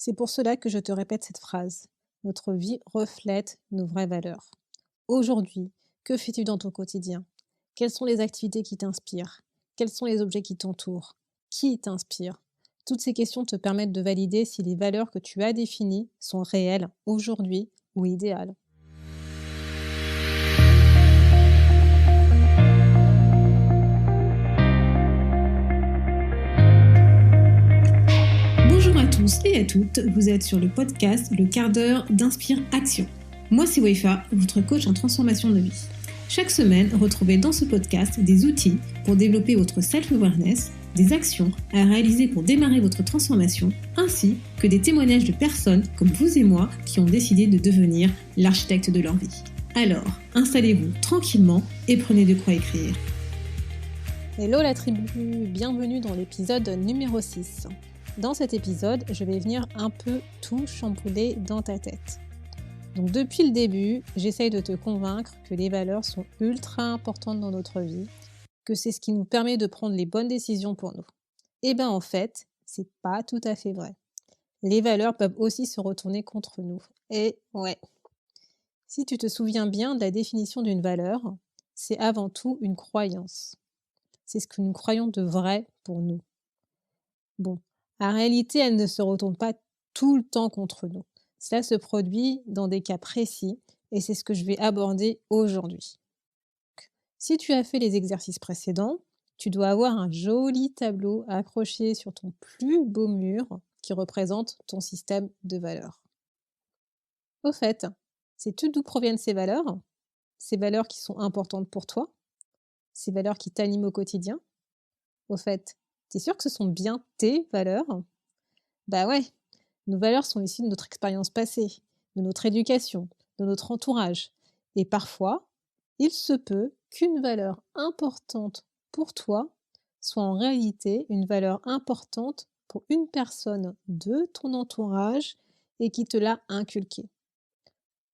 C'est pour cela que je te répète cette phrase. Notre vie reflète nos vraies valeurs. Aujourd'hui, que fais-tu dans ton quotidien? Quelles sont les activités qui t'inspirent? Quels sont les objets qui t'entourent? Qui t'inspire? Toutes ces questions te permettent de valider si les valeurs que tu as définies sont réelles aujourd'hui ou idéales. Bonjour à tous et à toutes, vous êtes sur le podcast Le quart d'heure d'Inspire Action. Moi c'est Waifa, votre coach en transformation de vie. Chaque semaine, retrouvez dans ce podcast des outils pour développer votre self-awareness, des actions à réaliser pour démarrer votre transformation, ainsi que des témoignages de personnes comme vous et moi qui ont décidé de devenir l'architecte de leur vie. Alors, installez-vous tranquillement et prenez de quoi écrire. Hello la tribu, bienvenue dans l'épisode numéro 6. Dans cet épisode, je vais venir un peu tout chambouler dans ta tête. Donc depuis le début, j'essaye de te convaincre que les valeurs sont ultra importantes dans notre vie, que c'est ce qui nous permet de prendre les bonnes décisions pour nous. Eh bien en fait, c'est pas tout à fait vrai. Les valeurs peuvent aussi se retourner contre nous. Et ouais, si tu te souviens bien de la définition d'une valeur, c'est avant tout une croyance. C'est ce que nous croyons de vrai pour nous. Bon, en réalité, elle ne se retourne pas tout le temps contre nous. Cela se produit dans des cas précis et c'est ce que je vais aborder aujourd'hui. Si tu as fait les exercices précédents, tu dois avoir un joli tableau accroché sur ton plus beau mur qui représente ton système de valeurs. Au fait, sais-tu d'où proviennent ces valeurs? Ces valeurs qui sont importantes pour toi? Ces valeurs qui t'animent au quotidien? Au fait, t'es sûr que ce sont bien tes valeurs? Bah ouais, nos valeurs sont issues de notre expérience passée, de notre éducation, de notre entourage. Et parfois, il se peut qu'une valeur importante pour toi soit en réalité une valeur importante pour une personne de ton entourage et qui te l'a inculquée.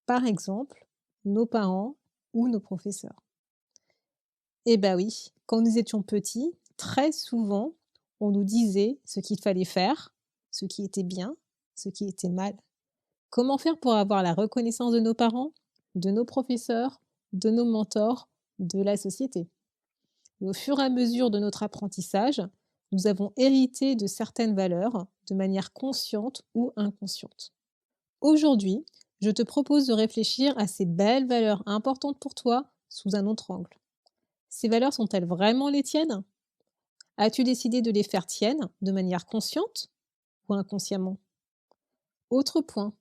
Par exemple, nos parents ou nos professeurs. Eh bah oui, quand nous étions petits, très souvent, on nous disait ce qu'il fallait faire, ce qui était bien, ce qui était mal. Comment faire pour avoir la reconnaissance de nos parents, de nos professeurs, de nos mentors, de la société? Et au fur et à mesure de notre apprentissage, nous avons hérité de certaines valeurs de manière consciente ou inconsciente. Aujourd'hui, je te propose de réfléchir à ces belles valeurs importantes pour toi sous un autre angle. Ces valeurs sont-elles vraiment les tiennes? As-tu décidé de les faire tiennes de manière consciente ou inconsciemment? Autre point,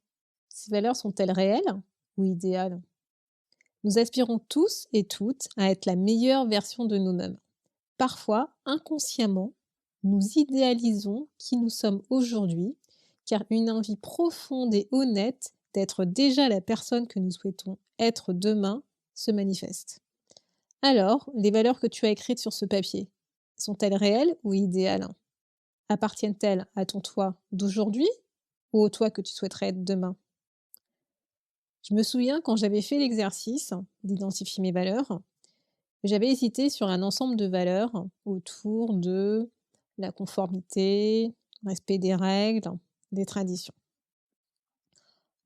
ces valeurs sont-elles réelles ou idéales? Nous aspirons tous et toutes à être la meilleure version de nous-mêmes. Parfois, inconsciemment, nous idéalisons qui nous sommes aujourd'hui, car une envie profonde et honnête d'être déjà la personne que nous souhaitons être demain se manifeste. Alors, les valeurs que tu as écrites sur ce papier, sont-elles réelles ou idéales? Appartiennent-elles à ton toi d'aujourd'hui ou au toi que tu souhaiterais être demain? Je me souviens quand j'avais fait l'exercice d'identifier mes valeurs, j'avais hésité sur un ensemble de valeurs autour de la conformité, respect des règles, des traditions.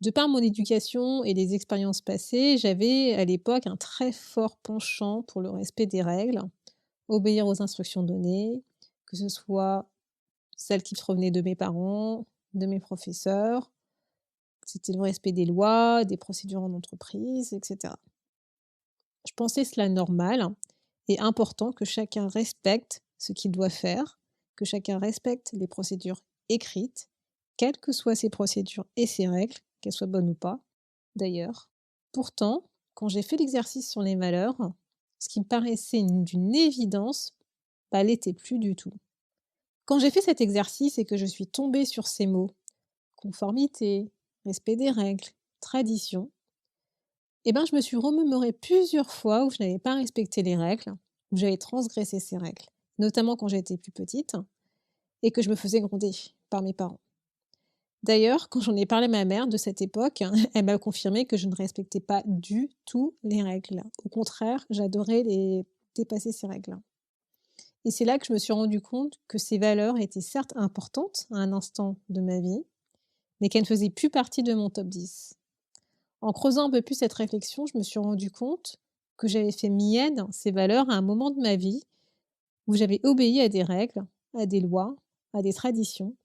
De par mon éducation et les expériences passées, j'avais à l'époque un très fort penchant pour le respect des règles, obéir aux instructions données, que ce soit celles qui provenaient de mes parents, de mes professeurs. C'était le respect des lois, des procédures en entreprise, etc. Je pensais cela normal et important que chacun respecte ce qu'il doit faire, que chacun respecte les procédures écrites, quelles que soient ces procédures et ces règles, qu'elles soient bonnes ou pas, d'ailleurs. Pourtant, quand j'ai fait l'exercice sur les valeurs, ce qui me paraissait d'une évidence, l'était plus du tout. Quand j'ai fait cet exercice et que je suis tombée sur ces mots, conformité, respect des règles, tradition, je me suis remémoré plusieurs fois où je n'avais pas respecté les règles, où j'avais transgressé ces règles, notamment quand j'étais plus petite et que je me faisais gronder par mes parents. D'ailleurs, quand j'en ai parlé à ma mère de cette époque, elle m'a confirmé que je ne respectais pas du tout les règles. Au contraire, j'adorais dépasser ces règles. Et c'est là que je me suis rendu compte que ces valeurs étaient certes importantes à un instant de ma vie, mais qu'elles ne faisaient plus partie de mon top 10. En creusant un peu plus cette réflexion, je me suis rendu compte que j'avais fait mienne ces valeurs à un moment de ma vie où j'avais obéi à des règles, à des lois, à des traditions,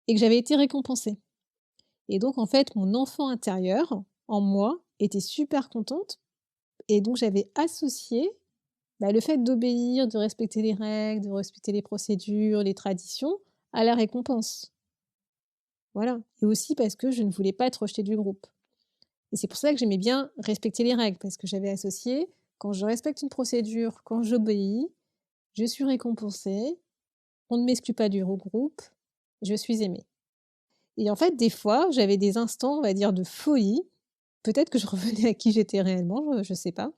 et que j'avais été récompensée. Et donc, en fait, mon enfant intérieur, en moi, était super contente. Et donc, j'avais associé le fait d'obéir, de respecter les règles, de respecter les procédures, les traditions, à la récompense. Voilà. Et aussi parce que je ne voulais pas être rejetée du groupe. Et c'est pour ça que j'aimais bien respecter les règles, parce que j'avais associé, quand je respecte une procédure, quand j'obéis, je suis récompensée, on ne m'exclut pas du groupe, je suis aimée. Et en fait, des fois, j'avais des instants, on va dire, de folie. Peut-être que je revenais à qui j'étais réellement, je ne sais pas.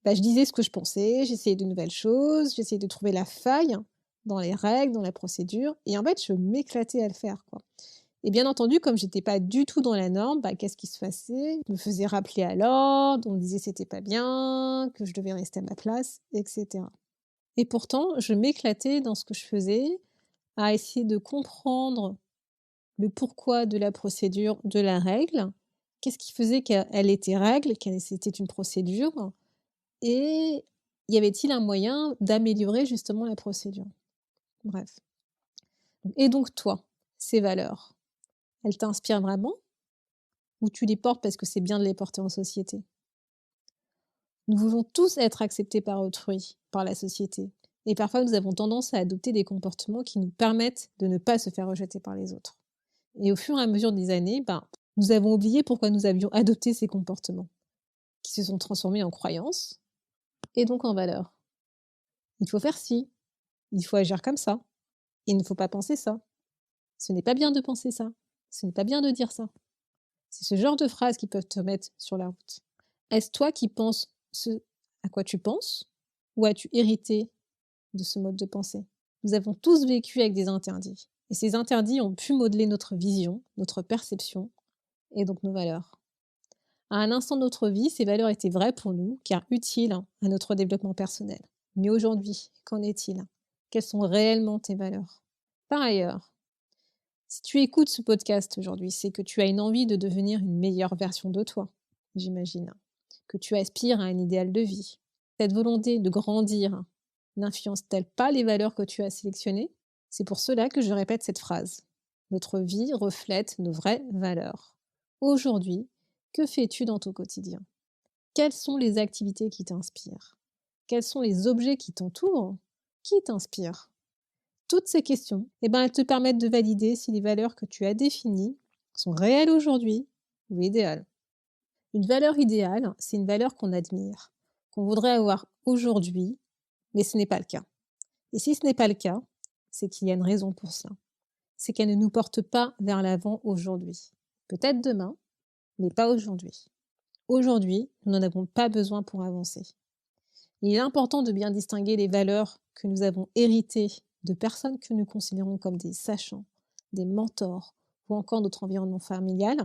Je disais ce que je pensais, j'essayais de nouvelles choses, j'essayais de trouver la faille dans les règles, dans la procédure. Et en fait, je m'éclatais à le faire, quoi. Et bien entendu, comme j'étais pas du tout dans la norme, qu'est-ce qui se passait? Je me faisais rappeler à l'ordre, on me disait que c'était pas bien, que je devais rester à ma place, etc. Et pourtant, je m'éclatais dans ce que je faisais, à essayer de comprendre le pourquoi de la procédure, de la règle. Qu'est-ce qui faisait qu'elle était règle, qu'elle c'était une procédure? Et y avait-il un moyen d'améliorer justement la procédure? Bref. Et donc toi, ces valeurs, elles t'inspirent vraiment? Ou tu les portes parce que c'est bien de les porter en société? Nous voulons tous être acceptés par autrui, par la société. Et parfois, nous avons tendance à adopter des comportements qui nous permettent de ne pas se faire rejeter par les autres. Et au fur et à mesure des années, nous avons oublié pourquoi nous avions adopté ces comportements, qui se sont transformés en croyances et donc en valeurs. Il faut faire ci, il faut agir comme ça, il ne faut pas penser ça. Ce n'est pas bien de penser ça, ce n'est pas bien de dire ça. C'est ce genre de phrases qui peuvent te mettre sur la route. Est-ce toi qui penses ce à quoi tu penses, ou as-tu hérité de ce mode de pensée? Nous avons tous vécu avec des interdits. Et ces interdits ont pu modeler notre vision, notre perception, et donc nos valeurs. À un instant de notre vie, ces valeurs étaient vraies pour nous, car utiles à notre développement personnel. Mais aujourd'hui, qu'en est-il? Quelles sont réellement tes valeurs? Par ailleurs, si tu écoutes ce podcast aujourd'hui, c'est que tu as une envie de devenir une meilleure version de toi, j'imagine, que tu aspires à un idéal de vie. Cette volonté de grandir n'influence-t-elle pas les valeurs que tu as sélectionnées? C'est pour cela que je répète cette phrase. Notre vie reflète nos vraies valeurs. Aujourd'hui, que fais-tu dans ton quotidien? Quelles sont les activités qui t'inspirent? Quels sont les objets qui t'entourent? Qui t'inspirent? Toutes ces questions, elles te permettent de valider si les valeurs que tu as définies sont réelles aujourd'hui ou idéales. Une valeur idéale, c'est une valeur qu'on admire, qu'on voudrait avoir aujourd'hui, mais ce n'est pas le cas. Et si ce n'est pas le cas, c'est qu'il y a une raison pour cela. C'est qu'elle ne nous porte pas vers l'avant aujourd'hui. Peut-être demain, mais pas aujourd'hui. Aujourd'hui, nous n'en avons pas besoin pour avancer. Il est important de bien distinguer les valeurs que nous avons héritées de personnes que nous considérons comme des sachants, des mentors ou encore notre environnement familial,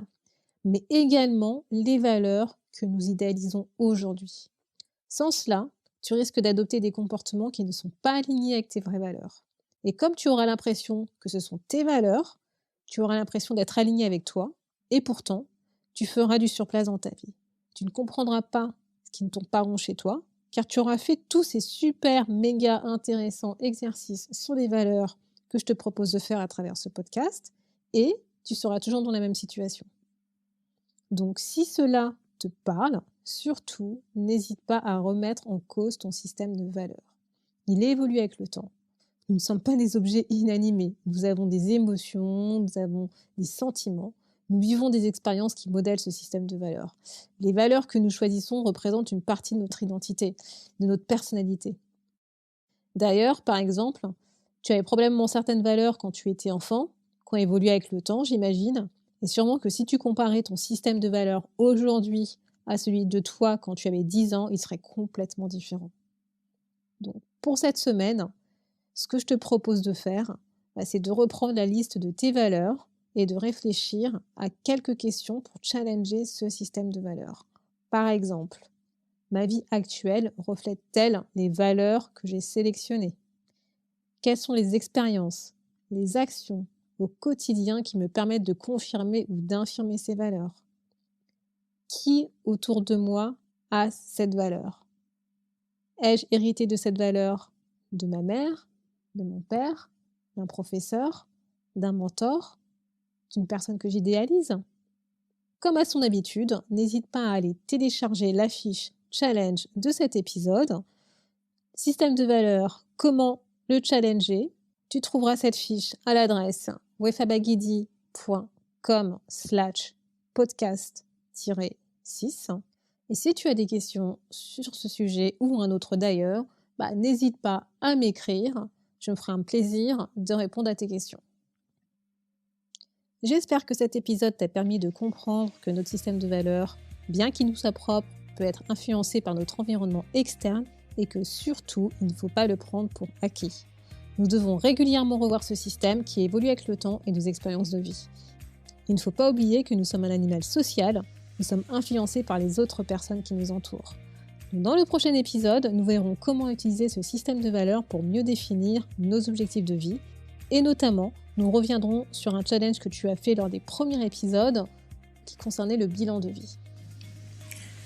mais également les valeurs que nous idéalisons aujourd'hui. Sans cela, tu risques d'adopter des comportements qui ne sont pas alignés avec tes vraies valeurs. Et comme tu auras l'impression que ce sont tes valeurs, tu auras l'impression d'être aligné avec toi, et pourtant, tu feras du surplace dans ta vie. Tu ne comprendras pas ce qui ne tombe pas rond chez toi, car tu auras fait tous ces super, méga intéressants exercices sur les valeurs que je te propose de faire à travers ce podcast, et tu seras toujours dans la même situation. Donc, si cela te parle, surtout, n'hésite pas à remettre en cause ton système de valeurs. Il évolue avec le temps. Nous ne sommes pas des objets inanimés. Nous avons des émotions, nous avons des sentiments. Nous vivons des expériences qui modèlent ce système de valeurs. Les valeurs que nous choisissons représentent une partie de notre identité, de notre personnalité. D'ailleurs, par exemple, tu avais probablement certaines valeurs quand tu étais enfant, qui ont évolué avec le temps, j'imagine. Et sûrement que si tu comparais ton système de valeurs aujourd'hui à celui de toi quand tu avais 10 ans, il serait complètement différent. Donc, pour cette semaine, ce que je te propose de faire, c'est de reprendre la liste de tes valeurs et de réfléchir à quelques questions pour challenger ce système de valeurs. Par exemple, ma vie actuelle reflète-t-elle les valeurs que j'ai sélectionnées? Quelles sont les expériences, les actions, au quotidien qui me permettent de confirmer ou d'infirmer ces valeurs? Qui autour de moi a cette valeur? Ai-je hérité de cette valeur de ma mère, de mon père, d'un professeur, d'un mentor, d'une personne que j'idéalise? Comme à son habitude, n'hésite pas à aller télécharger la fiche challenge de cet épisode. Système de valeurs, comment le challenger? Tu trouveras cette fiche à l'adresse wefabagidi.com/podcast-6. Et si tu as des questions sur ce sujet ou un autre d'ailleurs, n'hésite pas à m'écrire. Je me ferai un plaisir de répondre à tes questions. J'espère que cet épisode t'a permis de comprendre que notre système de valeurs, bien qu'il nous soit propre, peut être influencé par notre environnement externe et que surtout, il ne faut pas le prendre pour acquis. Nous devons régulièrement revoir ce système qui évolue avec le temps et nos expériences de vie. Il ne faut pas oublier que nous sommes un animal social, nous sommes influencés par les autres personnes qui nous entourent. Dans le prochain épisode, nous verrons comment utiliser ce système de valeurs pour mieux définir nos objectifs de vie et notamment, nous reviendrons sur un challenge que tu as fait lors des premiers épisodes qui concernait le bilan de vie.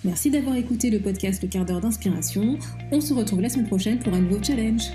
Merci d'avoir écouté le podcast Le quart d'heure d'inspiration. On se retrouve la semaine prochaine pour un nouveau challenge.